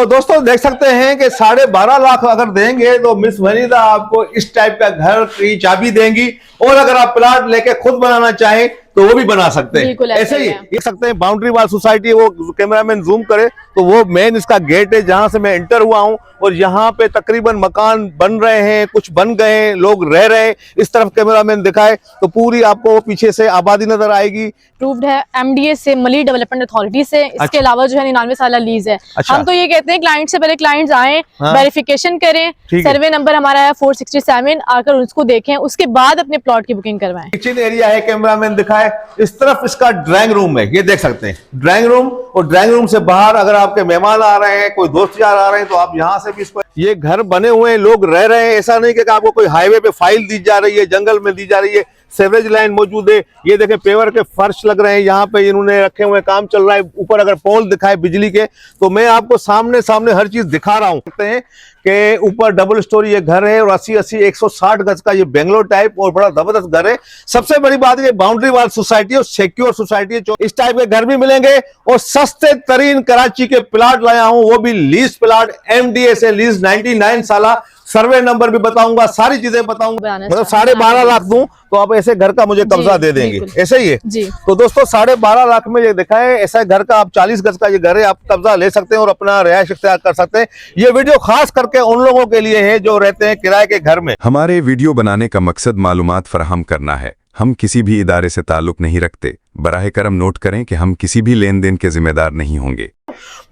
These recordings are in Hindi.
दोस्तों देख सकते हैं कि 12.5 लाख अगर देंगे तो मिस वनीदा आपको इस टाइप का घर की चाबी देंगी, और अगर आप प्लाट लेके खुद बनाना चाहें तो वो भी बना सकते हैं। ऐसे ही देख सकते हैं बाउंड्री वाल सोसाइटी, वो कैमरामैन जूम करे तो वो मेन इसका गेट है जहां से मैं एंटर हुआ हूं, और यहाँ पे तकरीबन मकान बन रहे हैं, कुछ बन गए हैं, लोग रह रहे हैं। इस तरफ कैमरामैन दिखाए तो पूरी आपको पीछे से आबादी नजर आएगी। अप्रूव्ड है एमडीए से, मली डेवलपमेंट अथॉरिटी से। इसके अच्छा। अलावा जो है 99 साल लीज है। अच्छा। हम तो ये कहते हैं क्लाइंट से पहले क्लाइंट्स आए, वेरिफिकेशन करें, सर्वे नंबर हमारा है 467, आकर उसको देखें, उसके बाद अपने प्लॉट की बुकिंग करवाएं। किचन एरिया है, कैमरामैन दिखाए। इस तरफ इसका ड्राइंग रूम है, ये देख सकते हैं ड्राइंग रूम, और ड्राइंग रूम से बाहर अगर आपके मेहमान आ रहे हैं, कोई दोस्त यार आ रहे हैं तो आप यहाँ से भी इसको, ये घर बने हुए हैं, लोग रह रहे हैं। ऐसा नहीं कि आपको कोई हाईवे पे फाइल दी जा रही है, जंगल में दी जा रही है। सेवरेज लाइन मौजूद है, ये देखें पेवर के फर्श लग रहे हैं, यहाँ पे इन्होंने रखे हुए, काम चल रहा है। ऊपर अगर पोल दिखाए बिजली के तो मैं आपको सामने सामने हर चीज दिखा रहा हूँ। कहते हैं कि ऊपर डबल स्टोरी ये घर है और 80-80 160 गज का ये बेंगलोर टाइप और बड़ा जबरदस्त घर है। सबसे बड़ी बात है बाउंड्री वाल सोसाइटी और सिक्योर सोसाइटी है। इस टाइप के घर भी मिलेंगे और सस्ते तरीन कराची के प्लाट लाया हूं, वो भी लीज प्लाट, एमडीए से लीज, 99 साला, सर्वे नंबर भी बताऊंगा, सारी चीजें बताऊंगा। मतलब 12.5 लाख दूं तो आप ऐसे घर का मुझे कब्जा दे देंगे, ऐसे ही है जी। तो दोस्तों 12.5 लाख में ये दिखा है, ऐसा घर का आप 40 गज का ये घर है, आप कब्जा ले सकते हैं और अपना रिहायश इख्तियार कर सकते हैं। ये वीडियो खास करके उन लोगों के लिए है जो रहते हैं किराए के घर में। हमारे वीडियो बनाने का मकसद मालूमात फराहम करना है। हम किसी भी इदारे से ताल्लुक नहीं रखते। बराहे करम नोट करें कि हम किसी भी लेन देन के जिम्मेदार नहीं होंगे।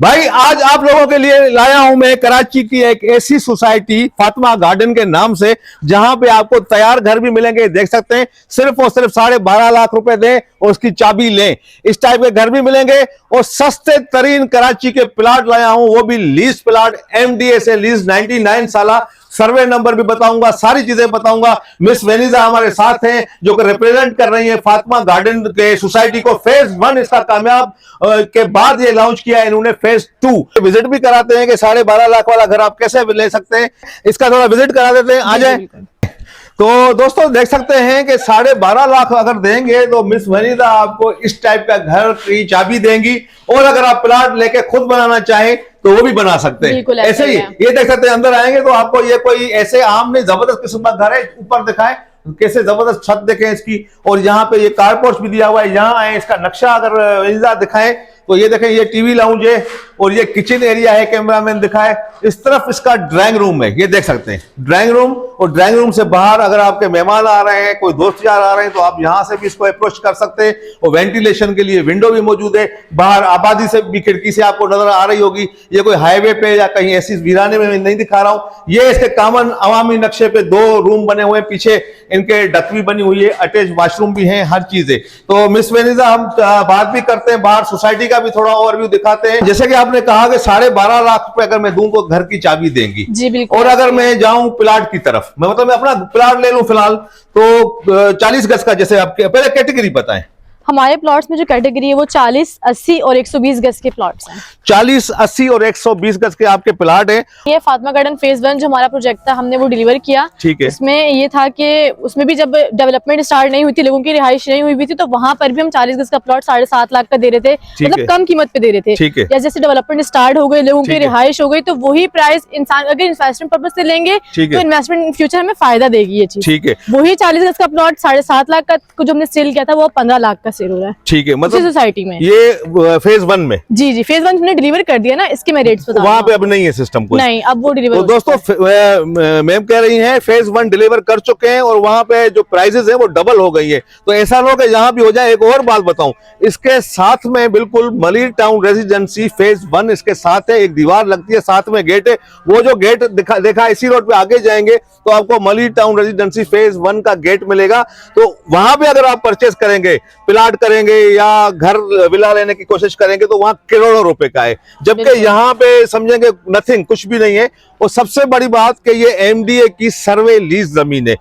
भाई आज आप लोगों के लिए लाया हूं मैं कराची की एक ऐसी सोसाइटी फातिमा गार्डन के नाम से, जहां पे आपको तैयार घर भी मिलेंगे। देख सकते हैं सिर्फ और सिर्फ 12.5 लाख रुपए दें और उसकी चाबी लें। इस टाइप के घर भी मिलेंगे और सस्ते तरीन कराची के प्लाट लाया हूं, वो भी लीज प्लाट, एमडीए से लीज, 99 साला, सर्वे नंबर भी बताऊंगा, सारी चीजें बताऊंगा। मिस वनीदा हमारे साथ हैं जो कि रिप्रेजेंट कर रही है फातिमा गार्डन के सोसाइटी को। फेज 1 इसका कामयाब के बाद ये लॉन्च किया है इन्होंने। फेज 2 विजिट भी कराते हैं कि 12.5 लाख वाला घर आप कैसे ले सकते हैं, इसका थोड़ा विजिट करा देते हैं, आ जाए। तो दोस्तों देख सकते हैं कि 12.5 लाख अगर देंगे तो मिस वनीदा आपको इस टाइप का घर की चाबी देंगी, और अगर आप प्लाट लेके खुद बनाना चाहें तो वो भी बना सकते हैं। ऐसे ही ये देख सकते हैं, अंदर आएंगे तो आपको ये कोई ऐसे आम नहीं, जबरदस्त किस्म का घर है। ऊपर दिखाएं कैसे जबरदस्त छत देखें इसकी, और यहाँ पे ये कारपोर्च भी दिया हुआ है। यहाँ आए, इसका नक्शा अगर वनीदा दिखाएं तो ये देखें, ये टीवी लाउंज है और ये किचन एरिया है, कैमरामैन दिखाए। इस तरफ इसका ड्राइंग रूम है, ये देख सकते हैं ड्राइंग रूम, और ड्राइंग रूम से बाहर अगर आपके मेहमान आ रहे हैं, कोई दोस्त यार आ रहे हैं तो आप यहां से भी इसको अप्रोच कर सकते हैं। और वेंटिलेशन के लिए विंडो भी मौजूद है, बाहर आबादी से भी खिड़की से आपको नजर आ रही होगी। ये कोई हाईवे पे या कहीं ऐसी वीराने में नहीं दिखा रहा हूं। ये इसके कॉमन अवामी नक्शे पे 2 रूम बने हुए हैं, पीछे इनके डकवी बनी हुई है, अटैच वॉशरूम भी है, हर चीज है। तो मिस वनीदा हम बात भी करते हैं, बाहर सोसाइटी का भी थोड़ा ओवरव्यू दिखाते हैं। जैसे कि आपने कहा कि 12.5 लाख रुपए अगर मैं दूं तो घर की चाबी देंगी जी, बिल्कुल। और अगर मैं जाऊं प्लाट की तरफ, मैं मतलब मैं अपना प्लाट ले लूं फिलहाल तो 40 गज का, जैसे आपके पहले कैटेगरी बताएं। हमारे प्लॉट्स में जो कैटेगरी है वो 40, 80 और 120 गज के प्लॉट्स हैं। 40, 80 और 120 गज के आपके प्लाट हैं। ये फातिमा गार्डन फेज 1 जो हमारा प्रोजेक्ट था, हमने वो डिलीवर किया। ठीक है। इसमें ये था कि उसमें भी जब डेवलपमेंट स्टार्ट नहीं हुई थी, लोगों की रिहाइश नहीं हुई थी, तो वहां पर भी हम 40 गज का प्लॉट 7.5 लाख का दे रहे थे, मतलब कम कीमत पे दे रहे थे। ठीक है। या जैसे डेवलपमेंट स्टार्ट हो गई, लोगों की रिहाइश हो गई, तो वही प्राइस इंसान अगर इन्वेस्टमेंट पर्पज से लेंगे तो इन्वेस्टमेंट फ्यूचर हमें फायदा देगी ये चीज। ठीक है। वही 40 गज का प्लॉट 7.5 लाख का जो हमने सेल किया था वो 15 लाख का सेल हो रहा है। ठीक है, मतलब सोसाइटी में ये फेज 1 में। जी जी, फेज 1 हमने डिलीवर कर दिया ना, इसके मैं रेट्स बता वहां पे अब नहीं है सिस्टम कोई, नहीं, अब वो डिलीवर। तो दोस्तों मैम कह रही हैं फेज 1 डिलीवर कर चुके हैं और वहां पे जो प्राइसेस है वो डबल हो गई है। तो ऐसा ना हो कि यहाँ भी हो जाए। एक और बात बताऊं, इसके साथ में बिल्कुल मलिर टाउन रेजिडेंसी फेज 1 इसके साथ है, एक दीवार लगती है, साथ में गेट है। वो जो गेट देखा इसी रोड पे आगे जाएंगे तो आपको मलिर टाउन रेजिडेंसी फेज 1 का गेट मिलेगा। तो वहां पे अगर आप परचेस करेंगे, प्लाट करेंगे या घर विला लेने की कोशिश करेंगे तो वहां करोड़ों रुपए का है, जबकि यहाँ पे समझेंगे नथिंग, कुछ भी नहीं है। और सबसे बड़ी बात कि ये एमडीए की सर्वे लीज जमीन है।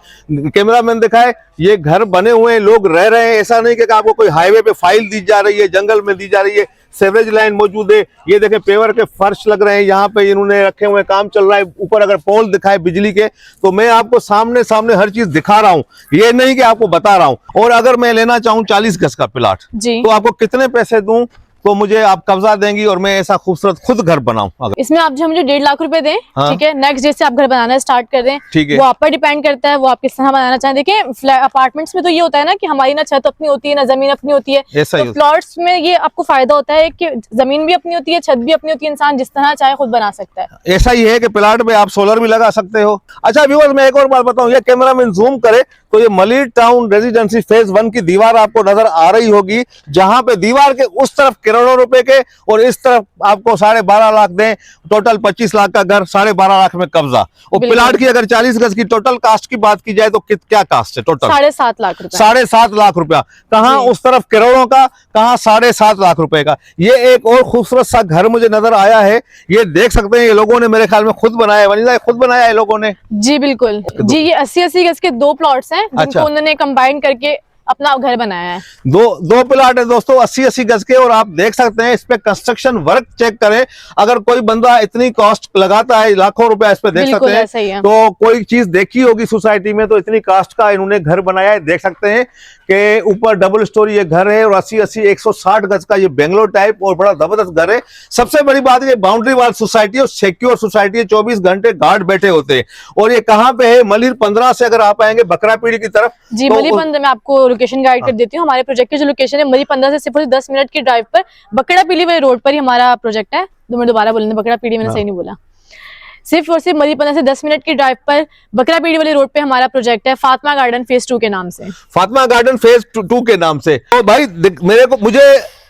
कैमरामैन दिखाए, ये घर बने हुए हैं, लोग रह रहे हैं। ऐसा नहीं कि आपको कोई हाईवे पे फाइल दी जा रही है, जंगल में दी जा रही है। सेवरेज लाइन मौजूद है, ये देखें पेवर के फर्श लग रहे हैं, यहाँ पे इन्होंने रखे हुए, काम चल रहा है। ऊपर अगर पोल दिखाए बिजली के तो मैं आपको सामने सामने हर चीज दिखा रहा हूँ, ये नहीं कि आपको बता रहा हूँ। और अगर मैं लेना चाहूँ 40 गज का प्लाट तो आपको कितने पैसे दूं तो मुझे आप कब्जा देंगी और मैं ऐसा खूबसूरत खुद घर बनाऊं अगर। इसमें आप जो मुझे 1.5 लाख रुपए दें, हाँ। ठीक है, नेक्स्ट डे से आप घर बनाना स्टार्ट कर दें, ठीक है। वो आप पर डिपेंड करता है, वो आप किस तरह बनाना चाहें। देखिए अपार्टमेंट्स में तो ये होता है ना कि हमारी ना छत अपनी होती है ना जमीन अपनी होती है, ऐसा ही तो प्लॉट्स में ये आपको फायदा होता है कि जमीन भी अपनी होती है, छत भी अपनी होती है, इंसान जिस तरह चाहे खुद बना सकता है। ऐसा ही है कि प्लाट में आप सोलर भी लगा सकते हो। अच्छा व्यूअर्स, मैं एक और बात बताऊं, ये कैमरामैन जूम करे तो ये मलिर टाउन रेजिडेंसी फेज 1 की दीवार आपको नजर आ रही होगी, जहां पे दीवार के उस तरफ करोड़ों रुपए के और इस तरफ आपको 12.5 लाख दें, टोटल 25 लाख का घर 12.5 लाख में कब्जा। और बिल्कुल। प्लाट की अगर 40 गज की टोटल कास्ट की बात की जाए तो क्या कास्ट है टोटल? 7.5 लाख रुपए। 7.5 लाख रुपया। कहाँ जी। उस तरफ करोड़ों का, कहाँ 7.5 लाख रुपए का। ये एक और खूबसूरत सा घर मुझे नजर आया है, ये देख सकते हैं, ये लोगों ने मेरे ख्याल में खुद बनाया है। वनीला, खुद बनाया है लोगों ने? जी बिल्कुल जी, ये 80-80 गज के 2 प्लॉट्स हैं जिनको अच्छा। उन्होंने कंबाइन करके अपना घर बनाया है। दो प्लाट है दोस्तों 80-80 गज के, और आप देख सकते हैं इस पे कंस्ट्रक्शन वर्क चेक करें। अगर कोई बंदा इतनी कॉस्ट लगाता है, लाखों रुपया इस पे देख बिल्कुल सकते ऐसा ही हैं, है। तो कोई चीज देखी होगी सोसाइटी में, तो इतनी कास्ट का इन्होंने घर बनाया है। देख सकते हैं कि ऊपर डबल स्टोरी ये घर है और 80-80 160 गज का ये बेंगलोर टाइप और बड़ा जबरदस्त घर है। सबसे बड़ी बात ये बाउंड्री वाल सोसाइटी और सिक्योर सोसाइटी है, 24 घंटे गार्ड बैठे होते हैं। और ये कहाँ पे है? मलिर 15 से अगर आप आएंगे बकरा पीढ़ी की तरफ, जी तो मलिर 15 में आपको लोकेशन गाइड कर देती हूँ। हमारे प्रोजेक्ट की जो लोकेशन है मलिर 15 से सिर्फ 10 मिनट की ड्राइव पर बकड़ा पीली वाली रोड पर ही हमारा प्रोजेक्ट है। मैं दोबारा बोलने, बकड़ा पीढ़ी मैंने सही नहीं बोला, सिर्फ और सिर्फ मलिर 15 से 10 मिनट की ड्राइव पर बकरा पीढ़ी वाली रोड पे हमारा प्रोजेक्ट है, फातिमा गार्डन फेज 2 के नाम से। फातिमा गार्डन फेज 2 के नाम से। तो भाई मुझे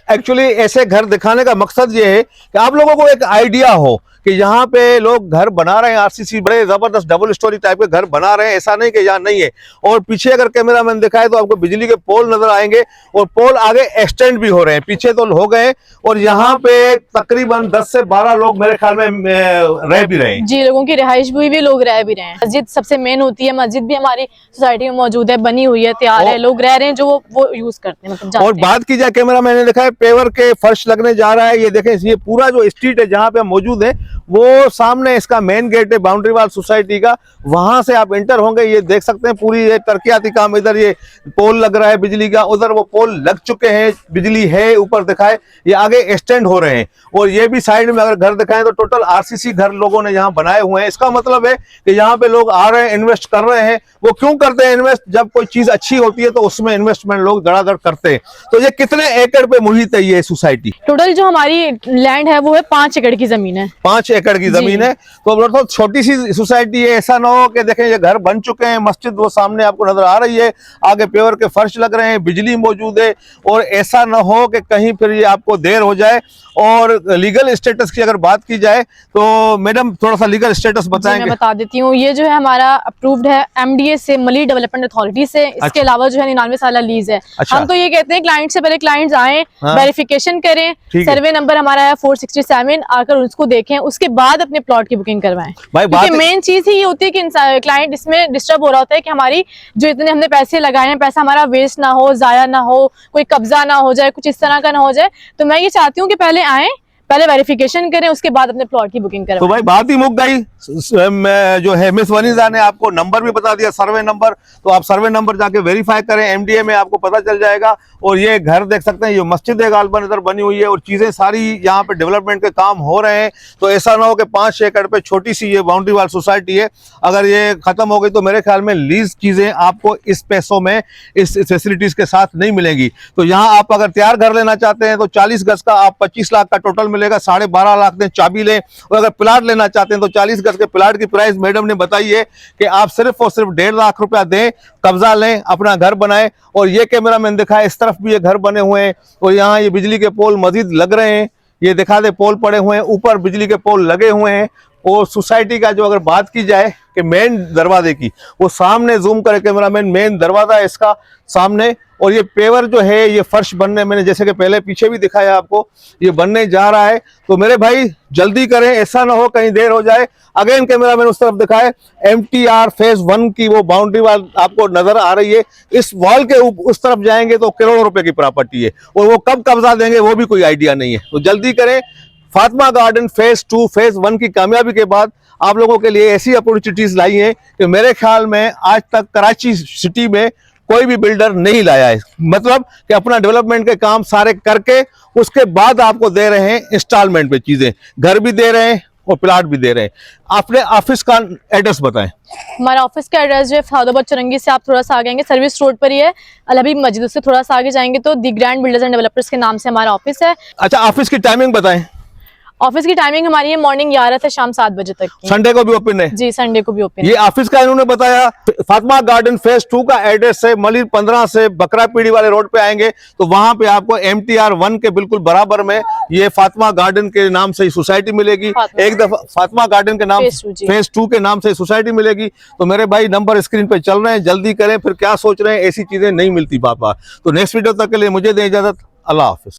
एक्चुअली ऐसे घर दिखाने का मकसद ये है कि आप लोगों को एक आइडिया हो कि यहाँ पे लोग घर बना रहे हैं, आरसीसी बड़े जबरदस्त डबल स्टोरी टाइप के घर बना रहे हैं, ऐसा नहीं कि यहाँ नहीं है। और पीछे अगर कैमरामैन दिखाए तो आपको बिजली के पोल नजर आएंगे और पोल आगे एक्सटेंड भी हो रहे हैं, पीछे तो हो गए। और यहाँ पे तकरीबन 10 से 12 लोग मेरे ख्याल में रह भी रहे हैं। जी, लोगों की रिहाइश भी हुई, लोग रह भी रहे हैं। मस्जिद सबसे मेन होती है, मस्जिद भी हमारी सोसाइटी में मौजूद है, बनी हुई है, तैयार है, लोग रह रहे हैं जो वो यूज करते हैं, मतलब जाते और हैं। बात की जाए, कैमरा मैंने देखा है पेवर के फर्श लगने जा रहा है। ये देखें, ये पूरा जो स्ट्रीट है जहाँ पे हम मौजूद है, वो सामने इसका मेन गेट है बाउंड्री वाल सोसाइटी का, वहां से आप एंटर होंगे। ये देख सकते हैं पूरी ये तरक्याती काम, इधर ये पोल लग रहा है बिजली का, उधर वो पोल लग चुके हैं, बिजली है, ऊपर दिखाए ये आगे एक्सटेंड हो रहे हैं। और ये भी साइड में अगर घर दिखाएं तो टोटल आरसीसी घर लोगों ने यहाँ बनाए हुए हैं। इसका मतलब है कि यहाँ पे लोग आ रहे हैं, इन्वेस्ट कर रहे हैं। वो क्यों करते हैं इन्वेस्ट? जब कोई चीज अच्छी होती है तो उसमें इन्वेस्टमेंट लोग धड़ाधड़ करते हैं। तो ये कितने एकड़ पे मुहित है ये सोसाइटी? टोटल जो हमारी लैंड है वो है 5 एकड़ की जमीन है। 5 एकड़ की जमीन है। तो मतलब छोटी सी सोसाइटी है, ऐसा ना हो कि देखें ये घर बन चुके हैं, मस्जिद वो सामने आपको नजर आ रही है, आगे पेवर के फर्श लग रहे हैं, बिजली मौजूद है, और ऐसा ना हो कि कहीं फिर ये आपको देर हो जाए। और लीगल स्टेटस की अगर बात की जाए तो मैडम थोड़ा सा लीगल स्टेटस बताएंगे? मैं बता देती हूँ। ये जो है हमारा अप्रूव्ड है एमडीए से, मलिर डेवलपमेंट अथॉरिटी से। इसके अलावा जो है 99 साल लीज है। अच्छा। हम तो ये कहते हैं क्लाइंट से पहले क्लाइंट्स आए, हाँ। वेरिफिकेशन करें, सर्वे नंबर हमारा है 467, आकर उसको देखें, उसके बाद अपने प्लॉट की बुकिंग करवाएं। भाई क्योंकि मेन चीज ही ये होती है कि क्लाइंट इसमें डिस्टर्ब हो रहा होता है कि हमारी जो इतने हमने पैसे लगाए हैं, पैसा हमारा वेस्ट ना हो, जाया ना हो, कोई कब्जा ना हो जाए, कुछ इस तरह का ना हो जाए। तो मैं ये चाहती हूँ कि पहले आए, पहले वेरिफिकेशन करें, उसके बाद अपने प्लॉट की बुकिंग करें। तो भाई बात ही मुक गई। जो है मिस वनीजा ने आपको नंबर भी बता दिया, सर्वे नंबर, तो आप सर्वे नंबर जाके वेरीफाई करें, एमडीए में आपको पता चल जाएगा। और ये घर देख सकते हैं, ये मस्जिद है गालबन इधर बनी हुई है, और चीजें सारी यहाँ पे डेवलपमेंट के काम हो रहे हैं। तो ऐसा ना हो कि 5 एकड़ पे छोटी सी ये बाउंड्री वाल सोसाइटी है, अगर ये खत्म हो गई तो मेरे ख्याल में लीज चीजें आपको इस पैसों में, इस फैसिलिटीज के साथ नहीं मिलेंगी। तो यहाँ आप अगर तैयार घर लेना चाहते हैं तो 40 गज का आप 25 लाख का टोटल मिलेगा, 12.5 लाख दें, चाबी लें। और अगर प्लाट लेना चाहते हैं तो 40 गज के प्लाट की प्राइस मैडम ने बताई है कि आप सिर्फ और सिर्फ 1.5 लाख रुपया दें, कब्जा लें, अपना घर बनाएं। और ये कैमरा मैंने दिखाया, इस तरफ भी ये घर बने हुए हैं, और यहाँ ये बिजली के पोल मजीद लग रहे हैं। ये दिखा दे, पोल पड़े हुए हैं, ऊपर बिजली के पोल लगे हुए हैं। और सोसाइटी का जो अगर बात की जाए कि मेन दरवाजे की, वो सामने जूम करे कैमरामैन, मेन दरवाजा है इसका सामने। और ये पेवर जो है, ये फर्श बनने, मैंने जैसे कि पहले पीछे भी दिखाया आपको, ये बनने जा रहा है। तो मेरे भाई जल्दी करें, ऐसा ना हो कहीं देर हो जाए। अगेन कैमरामैन उस तरफ दिखाए, MTR फेज 1 की वो बाउंड्री वाल आपको नजर आ रही है। इस वॉल के उस तरफ जाएंगे तो करोड़ों रुपए की प्रॉपर्टी है, और वो कब कब्जा देंगे वो भी कोई आइडिया नहीं है। तो जल्दी करें। फातिमा गार्डन फेज 2 फेज 1 की कामयाबी के बाद आप लोगों के लिए ऐसी अपॉर्चुनिटीज लाई हैं कि मेरे ख्याल में आज तक कराची सिटी में कोई भी बिल्डर नहीं लाया है। मतलब कि अपना डेवलपमेंट के काम सारे करके उसके बाद आपको दे रहे हैं इंस्टॉलमेंट पे चीजें, घर भी दे रहे हैं और प्लाट भी दे रहे हैं। अपने ऑफिस का एड्रेस बताएं। हमारा ऑफिस का एड्रेस जो है फहादाबाद चौरंगी से आप थोड़ा सा आगे आएंगे, सर्विस रोड पर ही है, अल हबीब मस्जिद, उससे थोड़ा सा आगे जाएंगे तो दी ग्रैंड बिल्डर्स एंड डेवलपर्स के नाम से हमारा ऑफिस है। अच्छा, ऑफिस की टाइमिंग बताएं। ऑफिस की टाइमिंग हमारी है मॉर्निंग 11 से शाम 7 बजे तक की। संडे को भी ओपन है जी, संडे को भी ओपन ये ऑफिस का। इन्होंने बताया फातिमा गार्डन फेज 2 का एड्रेस है मलिर 15 से बकरा पीढ़ी वाले रोड पे आएंगे तो वहां पे आपको MTR 1 के बिल्कुल बराबर में ये फातिमा गार्डन के नाम से सोसाइटी मिलेगी। एक दफा फातिमा गार्डन के नाम फेज 2 के नाम से सोसाइटी मिलेगी। तो मेरे भाई नंबर स्क्रीन पे चल रहे हैं, जल्दी करें, फिर क्या सोच रहे हैं, ऐसी चीजें नहीं मिलती पापा। तो नेक्स्ट वीडियो तक के लिए मुझे दें इजाजत। अल्लाह हाफिज।